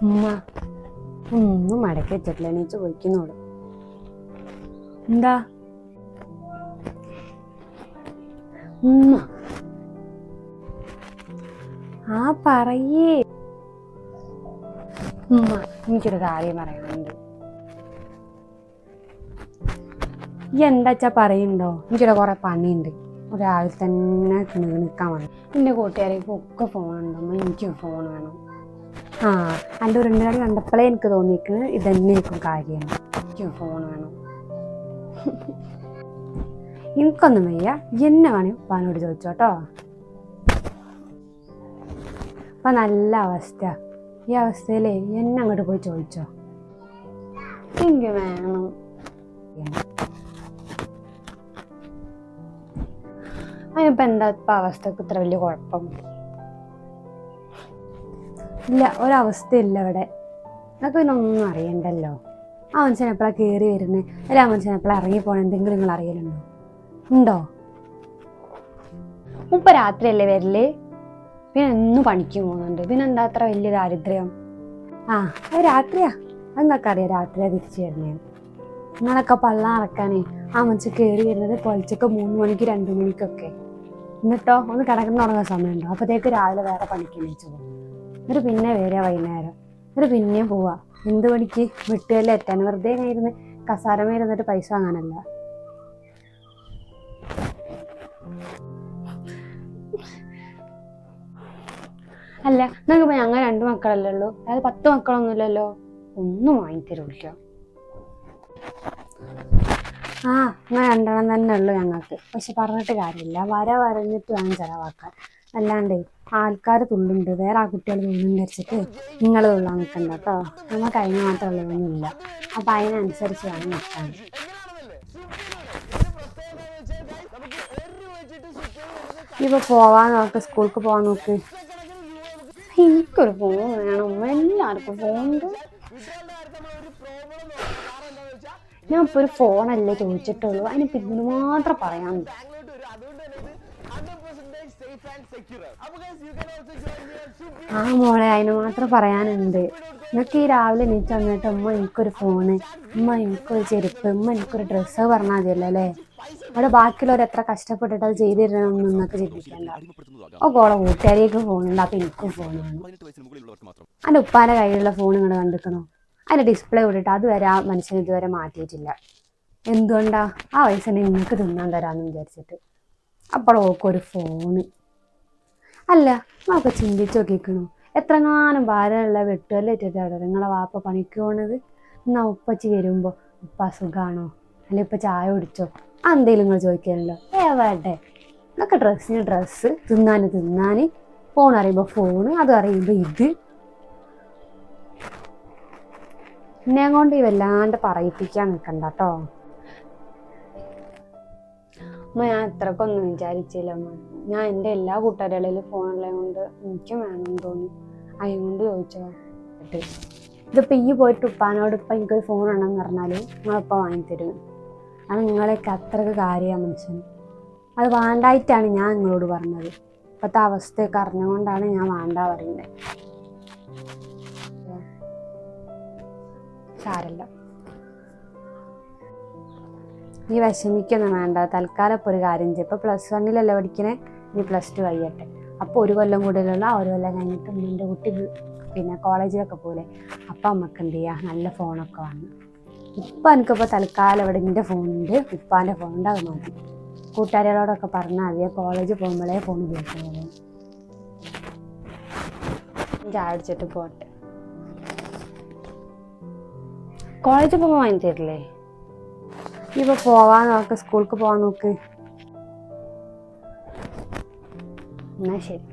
ഉമ്മ ഒന്നും മടക്കി വെച്ചിട്ടില്ല, എണീച്ച് പോയിക്കുന്നോളൂ. എന്താ ഉമ്മ? ആ പറയേ ഉമ്മ, എനിക്കൊരു കാര്യം പറയാനുണ്ട്. ഈ എന്താച്ചാ പറയുന്നുണ്ടോ? എനിക്കിവിടെ കുറെ പണിയുണ്ട്. രാവിലെ തന്നെ നിൽക്കാൻ വേണം. എൻ്റെ കൂട്ടുകാർക്ക് ഒക്കെ ഫോണുണ്ടോ? എനിക്കും ഫോൺ വേണം. ആ, എൻ്റെ ഉരുണ്ടുകളി കണ്ടപ്പോഴേ എനിക്ക് തോന്നിയിരിക്കുന്നത് ഇതന്നെയായിരിക്കും കാര്യമാണ്. എനിക്കും ഫോൺ വേണം. എനിക്കൊന്നും വയ്യ, എന്നെ വേണേ ഉപ്പാനോട് ചോദിച്ചോട്ടോ. അപ്പം നല്ല അവസ്ഥ. ഈ അവസ്ഥയിലേ എന്നെ അങ്ങോട്ട് പോയി ചോദിച്ചോ. എനിക്ക് വേണം. അതിനിപ്പോൾ എന്താ ഇപ്പം അവസ്ഥക്ക് ഇത്ര വലിയ കുഴപ്പം? ഇല്ല, ഒരവസ്ഥയില്ല ഇവിടെ. നിങ്ങൾക്ക് പിന്നെ ഒന്നും അറിയണ്ടല്ലോ. ആ മനുഷ്യൻ എപ്പോഴാണ് കയറി വരുന്നത്, അല്ല ആ മനുഷ്യൻ എപ്പോഴാണ് ഇറങ്ങിപ്പോണത്, എന്തെങ്കിലും നിങ്ങൾ അറിയലുണ്ടോ? ഉണ്ടോ? ഇപ്പം രാത്രിയല്ലേ വരല്? പിന്നെ എന്നും പണിക്ക് പോകുന്നുണ്ട്. പിന്നെ എന്താ അത്ര വലിയ ദാരിദ്ര്യം? ആ, അത് രാത്രിയാ. അതെന്നൊക്കെ അറിയാം, രാത്രിയാ തിരിച്ചു വരുന്നേ. നിങ്ങളൊക്കെ പള്ള നടക്കാനേ ആ മനുഷ്യൻ കയറി വരുന്നത് പൊലച്ചക്ക് 3 മണിക്ക് 2 മണിക്കൊക്കെ. എന്നിട്ടോ ഒന്ന് കിടക്കുന്ന തുടങ്ങുന്ന സമയമുണ്ടോ? അപ്പോഴത്തേക്ക് രാവിലെ വേറെ പണിക്ക് എണീച്ചു പോകും. എന്നിട്ട് പിന്നെ വരിക വൈകുന്നേരം. എന്നിട്ട് പിന്നെയും പോവാ. എന്ത് പണിക്ക്? വെട്ടുകല്ല് എത്താൻ. വെറുതെ ഇരുന്ന് കസാരമേൽ ഇരുന്നിട്ട് പൈസ വാങ്ങാനല്ല. അല്ല, നിങ്ങൾക്കിപ്പോൾ ഞങ്ങൾ 2 മക്കളല്ലേ ഉള്ളൂ, അതായത് 10 മക്കളൊന്നുമില്ലല്ലോ. ഒന്നും വാങ്ങിത്തരൂല്ല. ആ, അങ്ങനെ 2 തന്നെ ഉള്ളൂ ഞങ്ങൾക്ക്. പക്ഷെ പറഞ്ഞിട്ട് കാര്യമില്ല, വരഞ്ഞിട്ട് വേണം ചിലവാക്കാൻ. അല്ലാണ്ട് ആൾക്കാർ തുള്ളുണ്ട്, വേറെ ആ കുട്ടികൾ തുള്ളുണ്ട് വെച്ചിട്ട് നിങ്ങൾ തുള്ളാൻ നിൽക്കണ്ട കേട്ടോ. നമുക്ക് അതിന് മാത്രമുള്ളതൊന്നുമില്ല. അപ്പം അതിനനുസരിച്ച് വേണം നിൽക്കാൻ. ഇപ്പോൾ പോവാൻ നോക്ക്, സ്കൂൾക്ക് പോകാൻ നോക്ക്. എനിക്കൊരു ഫോൺ വേണം, എല്ലാവർക്കും ഫോണുണ്ട്. ഞാൻ ഇപ്പോൾ ഒരു ഫോണല്ലേ ചോദിച്ചിട്ടുള്ളൂ, അതിനിപ്പോൾ ഇതിന് മാത്രം പറയാനുണ്ട്. ആ മോളെ, അതിന് മാത്രം പറയാനുണ്ട്. നിങ്ങൾക്ക് ഈ രാവിലെ എണീറ്റ് വന്നിട്ട് ഉമ്മ എനിക്കൊരു ഫോണ്, ഉമ്മ എനിക്കൊരു ചെരുപ്പ്, ഉമ്മ എനിക്കൊരു ഡ്രസ്സ് പറഞ്ഞാൽ മതിയല്ലോ അല്ലേ? അവിടെ ബാക്കിയുള്ളവർ എത്ര കഷ്ടപ്പെട്ടിട്ട് അത് ചെയ്തു തരണമെന്ന് നിങ്ങൾക്ക് ചിന്തിക്കണ്ട. ഒക്കെ ഓളെ കൂട്ടുകാരിക്ക് ഫോണുണ്ട്, അപ്പം എനിക്കും ഫോൺ വേണം. അതിൻ്റെ ഉപ്പാൻ്റെ കയ്യിലുള്ള ഫോൺ നിങ്ങൾ കണ്ടിക്കണോ? അതിൻ്റെ ഡിസ്പ്ലേ വിട്ടിട്ട് അതുവരെ ആ മനുഷ്യൻ ഇതുവരെ മാറ്റിയിട്ടില്ല. എന്തുകൊണ്ടാ? ആ പൈസ നിങ്ങൾക്ക് തിന്നാൻ തരാമെന്ന് വിചാരിച്ചിട്ട്. അപ്പോൾ ഓക്കൊരു ഫോണ്. അല്ല, നമുക്ക് ചിന്തിച്ച് നോക്കിക്കണു, എത്രങ്ങാനും ഭാരമുള്ള വെട്ടുകല്ലേറ്റിട്ടാണ് നിങ്ങളെ വാപ്പ പണിക്ക് പോണത്. എന്നാൽ ഉപ്പച്ചി വരുമ്പോൾ ഉപ്പ സുഖാണോ, അല്ലെ ഇപ്പം ചായ കുടിച്ചോ, അതെന്തേലും നിങ്ങൾ ചോദിക്കാനല്ലോ? വേട്ടെ, എന്നൊക്കെ ഡ്രസ്സിന് ഡ്രസ്സ്, തിന്നാൻ ഫോൺ അറിയുമ്പോൾ ഫോണ്, അത് അറിയുമ്പോൾ ഇത്. എന്നെ കൊണ്ട് വല്ലാണ്ട് പറയിപ്പിക്കാൻ നിൽക്കണ്ട കേട്ടോ. അമ്മ, ഞാൻ അത്രക്കൊന്നും വിചാരിച്ചില്ല അമ്മ. ഞാൻ എൻ്റെ എല്ലാ കൂട്ടുകാരികളിലും ഫോണുള്ളത് കൊണ്ട് എനിക്കും വേണമെന്ന് തോന്നി, അതുകൊണ്ട് ചോദിച്ചതാ. ഇതിപ്പോൾ ഈ പോയിട്ട് ഉപ്പാനോട് ഇപ്പം എനിക്കൊരു ഫോൺ വേണമെന്ന് പറഞ്ഞാൽ നിങ്ങളിപ്പോൾ വാങ്ങിത്തരും. അത് നിങ്ങളെയൊക്കെ അത്രക്ക് കാര്യമാണ് മനുഷ്യന്. അത് വേണ്ടായിട്ടാണ് ഞാൻ നിങ്ങളോട് പറഞ്ഞത്. ഇപ്പോഴത്തെ അവസ്ഥയൊക്കെ അറിഞ്ഞുകൊണ്ടാണ് ഞാൻ വേണ്ട പറയുന്നത്. സാരല്ല, ഈ വിഷമിക്കൊന്നും വേണ്ട. തൽക്കാലം ഇപ്പോൾ ഒരു കാര്യം ചെയ്യും. ഇപ്പോൾ +1 പഠിക്കണേ, ഇനി +2 കഴിയട്ടെ. അപ്പോൾ 1 കൊല്ലം കൂടുതലുള്ള ആ 1 കൊല്ലം കഴിഞ്ഞിട്ട് എൻ്റെ കുട്ടി പിന്നെ കോളേജിലൊക്കെ പോലെ അപ്പം നമുക്ക് എന്ത് ചെയ്യുക, നല്ല ഫോണൊക്കെ വാങ്ങും. ഇപ്പം എനിക്കിപ്പോൾ തൽക്കാലം ഇവിടെ എൻ്റെ ഫോണുണ്ട്, ഉപ്പാൻ്റെ ഫോണുണ്ട്, അത് മതി. കൂട്ടുകാരികളോടൊക്കെ പറഞ്ഞാൽ മതി കോളേജിൽ പോകുമ്പോഴേ ഫോൺ ഉപയോഗിക്കുന്നത്. ചായ അടിച്ചിട്ട് പോട്ടെ. കോളേജിൽ പോകുമ്പോൾ വാങ്ങി തരില്ലേ? ഇപ്പോൾ പോവാൻ നോക്ക്, സ്കൂൾക്ക് പോകാൻ നോക്ക്. എന്നാൽ ശരി.